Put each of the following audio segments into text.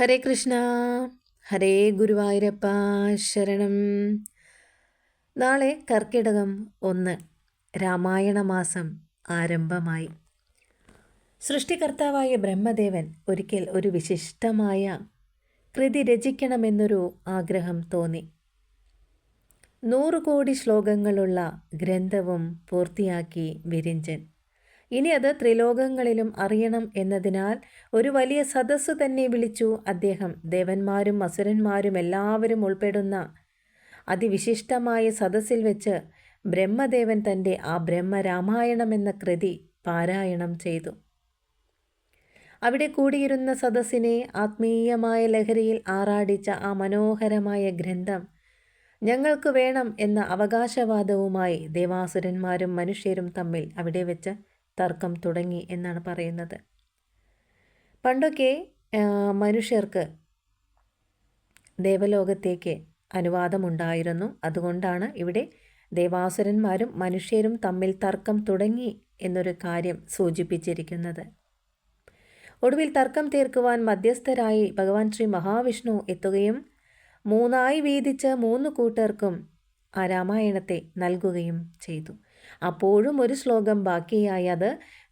ഹരേ കൃഷ്ണ. ഹരേ ഗുരുവായൂരപ്പ ശരണം. നാളെ കർക്കിടകം 1, രാമായണ മാസം ആരംഭമായി. സൃഷ്ടികർത്താവായ ബ്രഹ്മദേവൻ ഒരിക്കൽ ഒരു വിശിഷ്ടമായ കൃതി രചിക്കണമെന്നൊരു ആഗ്രഹം തോന്നി. 100 കോടി ശ്ലോകങ്ങളുള്ള ഗ്രന്ഥവും പൂർത്തിയാക്കി വിരിഞ്ചൻ. ഇനി അത് ത്രിലോകങ്ങളിലും അറിയണം എന്നതിനാൽ ഒരു വലിയ സദസ്സ് തന്നെ വിളിച്ചു അദ്ദേഹം. ദേവന്മാരും അസുരന്മാരും എല്ലാവരും ഉൾപ്പെടുന്ന അതിവിശിഷ്ടമായ സദസ്സിൽ വെച്ച് ബ്രഹ്മദേവൻ തൻ്റെ ആ ബ്രഹ്മരാമായണം എന്ന കൃതി പാരായണം ചെയ്തു. അവിടെ കൂടിയിരുന്ന സദസ്സിനെ ആത്മീയമായ ലഹരിയിൽ ആറാടിച്ച ആ മനോഹരമായ ഗ്രന്ഥം ഞങ്ങൾക്ക് വേണം എന്ന അവകാശവാദവുമായി ദേവാസുരന്മാരും മനുഷ്യരും തമ്മിൽ അവിടെ വെച്ച് തർക്കം തുടങ്ങി എന്നാണ് പറയുന്നത്. പണ്ടൊക്കെ മനുഷ്യർക്ക് ദേവലോകത്തേക്ക് അനുവാദമുണ്ടായിരുന്നു. അതുകൊണ്ടാണ് ഇവിടെ ദേവാസുരന്മാരും മനുഷ്യരും തമ്മിൽ തർക്കം തുടങ്ങി എന്നൊരു കാര്യം സൂചിപ്പിച്ചിരിക്കുന്നത്. ഒടുവിൽ തർക്കം തീർക്കുവാൻ മധ്യസ്ഥരായി ഭഗവാൻ ശ്രീ മഹാവിഷ്ണു എത്തുകയും 3 വീതിച്ച് 3 കൂട്ടർക്കും ആ രാമായണത്തെ നൽകുകയും ചെയ്തു. അപ്പോഴും ഒരു ശ്ലോകം ബാക്കിയായി. അത്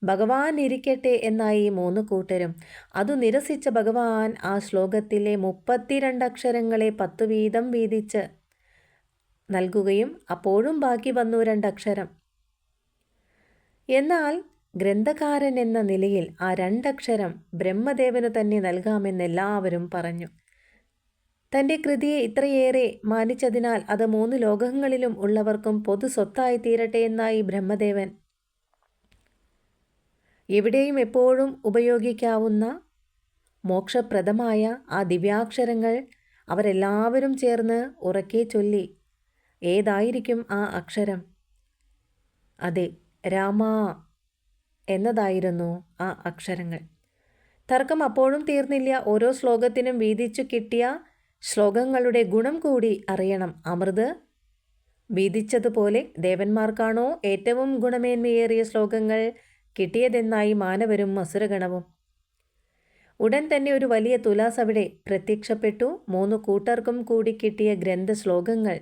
ഭഗവാൻ ഇരിക്കട്ടെ എന്നായി 3 കൂട്ടരും. അതു നിരസിച്ച ഭഗവാൻ ആ ശ്ലോകത്തിലെ 32 അക്ഷരങ്ങളെ 10 വീതം വീതിച്ച് നൽകുകയും അപ്പോഴും ബാക്കി വന്നു 2 അക്ഷരം. എന്നാൽ ഗ്രന്ഥകാരൻ എന്ന നിലയിൽ ആ 2 അക്ഷരം ബ്രഹ്മദേവന് തന്നെ നൽകാമെന്ന് എല്ലാവരും പറഞ്ഞു. തൻ്റെ കൃതിയെ ഇത്രയേറെ മാനിച്ചതിനാൽ അത് 3 ലോകങ്ങളിലും ഉള്ളവർക്കും പൊതു സ്വത്തായി തീരട്ടെ എന്നായി ബ്രഹ്മദേവൻ. എവിടെയും എപ്പോഴും ഉപയോഗിക്കാവുന്ന മോക്ഷപ്രദമായ ആ ദിവ്യാക്ഷരങ്ങൾ അവരെല്ലാവരും ചേർന്ന് ഉറക്കെ ചൊല്ലി. ഏതായിരിക്കും ആ അക്ഷരം? അതെ, രാമ എന്നതായിരുന്നു ആ അക്ഷരങ്ങൾ. തർക്കം അപ്പോഴും തീർന്നില്ല. ഓരോ ശ്ലോകത്തിനും വീതിച്ചു കിട്ടിയ ശ്ലോകങ്ങളുടെ ഗുണം കൂടി അറിയണം. അമൃത് വീതിച്ചതുപോലെ ദേവന്മാർക്കാണോ ഏറ്റവും ഗുണമേന്മയേറിയ ശ്ലോകങ്ങൾ കിട്ടിയതെന്നായി മാനവരും അസുരഗണവും. ഉടൻ തന്നെ ഒരു വലിയ തുലാസ് അവിടെ പ്രത്യക്ഷപ്പെട്ടു. 3 കൂട്ടർക്കും കൂടി കിട്ടിയ ഗ്രന്ഥ ശ്ലോകങ്ങൾ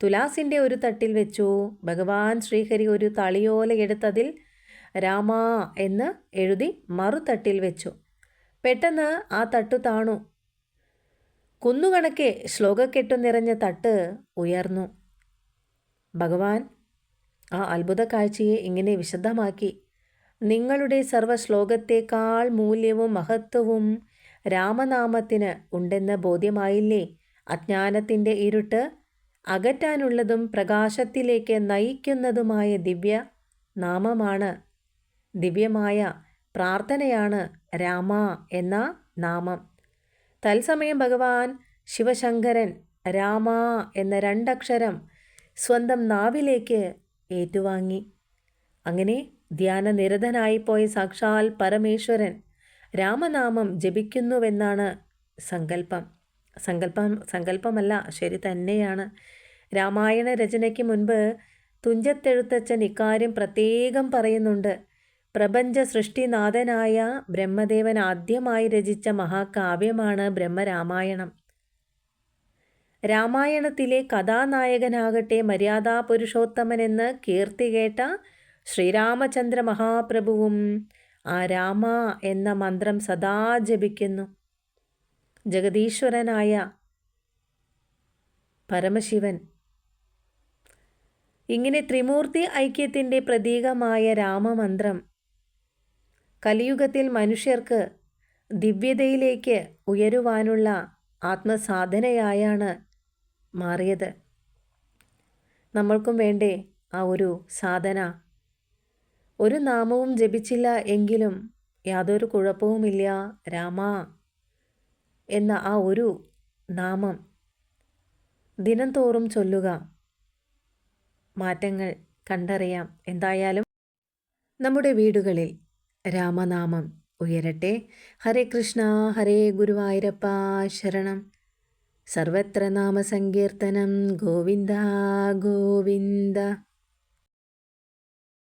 തുലാസിൻ്റെ ഒരു തട്ടിൽ വെച്ചു. ഭഗവാൻ ശ്രീഹരി ഒരു തളിയോല എടുത്തതിൽ രാമ എന്ന് എഴുതി മറുതട്ടിൽ വെച്ചു. പെട്ടെന്ന് ആ തട്ടു താണു. കുന്നുകണക്കെ ശ്ലോകക്കെട്ടു നിറഞ്ഞ തട്ട് ഉയർന്നു. ഭഗവാൻ ആ അത്ഭുത കാഴ്ചയെ ഇങ്ങനെ വിശദമാക്കി. നിങ്ങളുടെ സർവ്വശ്ലോകത്തേക്കാൾ മൂല്യവും മഹത്വവും രാമനാമത്തിന് ഉണ്ടെന്ന് ബോധ്യമായില്ലേ? അജ്ഞാനത്തിൻ്റെ ഇരുട്ട് അകറ്റാനുള്ളതും പ്രകാശത്തിലേക്ക് നയിക്കുന്നതുമായ ദിവ്യ നാമമാണ്, ദിവ്യമായ പ്രാർത്ഥനയാണ് രാമ എന്ന നാമം. തത്സമയം ഭഗവാൻ ശിവശങ്കരൻ രാമ എന്ന 2 അക്ഷരം സ്വന്തം നാവിലേക്ക് ഏറ്റുവാങ്ങി. അങ്ങനെ ധ്യാനനിരതനായിപ്പോയ സാക്ഷാൽ പരമേശ്വരൻ രാമനാമം ജപിക്കുന്നുവെന്നാണ് സങ്കല്പമല്ല, ശരി തന്നെയാണ്. രാമായണ രചനയ്ക്ക് മുൻപ് തുഞ്ചത്തെഴുത്തച്ഛൻ ഇക്കാര്യം പ്രത്യേകം പറയുന്നുണ്ട്. പ്രപഞ്ച സൃഷ്ടിനാഥനായ ബ്രഹ്മദേവൻ ആദ്യമായി രചിച്ച മഹാകാവ്യമാണ് ബ്രഹ്മരാമായണം. രാമായണത്തിലെ കഥാനായകനാകട്ടെ മര്യാദാ പുരുഷോത്തമനെന്ന് കീർത്തി കേട്ട ശ്രീരാമചന്ദ്ര മഹാപ്രഭുവും ആ രാമ എന്ന മന്ത്രം സദാ ജപിക്കുന്നു. ജഗദീശ്വരനായ പരമശിവൻ ഇങ്ങനെ ത്രിമൂർത്തി ഐക്യത്തിൻ്റെ പ്രതീകമായ രാമമന്ത്രം കലിയുഗത്തിൽ മനുഷ്യർക്ക് ദിവ്യതയിലേക്ക് ഉയരുവാനുള്ള ആത്മസാധനയായാണ് മാറിയത്. നമ്മൾക്കും വേണ്ടേ ആ ഒരു സാധന? ഒരു നാമവും ജപിച്ചില്ല എങ്കിലും യാതൊരു കുഴപ്പവുമില്ല. രാമ എന്ന ആ ഒരു നാമം ദിനം തോറും ചൊല്ലുക. മാറ്റങ്ങൾ കണ്ടറിയാം. എന്തായാലും നമ്മുടെ വീടുകളിൽ രാമനാമം ഉയരട്ടെ. ഹരേ കൃഷ്ണ. ഹരേ ഗുരുവായൂരപ്പ ശരണം. സർവത്ര നാമസങ്കീർത്തനം. ഗോവിന്ദ ഗോവിന്ദ.